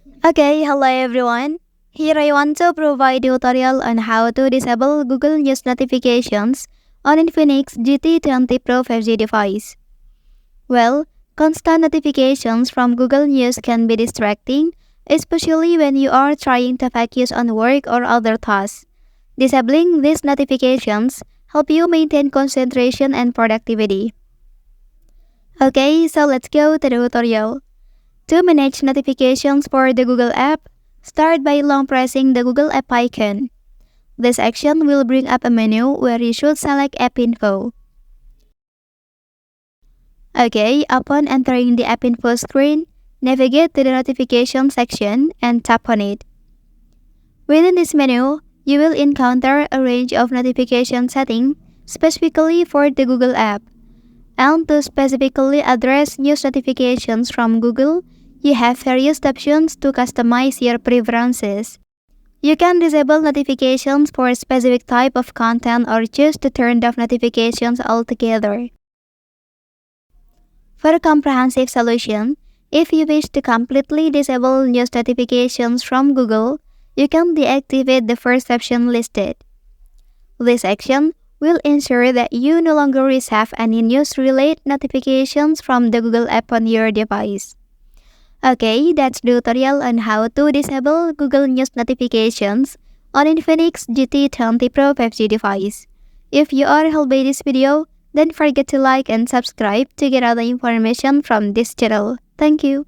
Okay, hello everyone. Here I want to provide a tutorial on how to disable Google News notifications on Infinix GT20 Pro 5G device. Well, constant notifications from Google News can be distracting, especially when you are trying to focus on work or other tasks. Disabling these notifications help you maintain concentration and productivity. Okay, so let's go to the tutorial. To manage notifications for the Google app, start by long pressing the Google app icon. This action will bring up a menu where you should select App Info. Okay, upon entering the App Info screen, navigate to the Notification section and tap on it. Within this menu, you will encounter a range of notification settings specifically for the Google app. And to specifically address news notifications from Google, you have various options to customize your preferences. You can disable notifications for a specific type of content or choose to turn off notifications altogether. For a comprehensive solution, if you wish to completely disable news notifications from Google, you can deactivate the first option listed. This action will ensure that you no longer receive any news-related notifications from the Google app on your device. Okay, that's the tutorial on how to disable Google News notifications on Infinix GT20 Pro 5G device. If you are helped by this video, don't forget to like and subscribe to get other information from this channel. Thank you.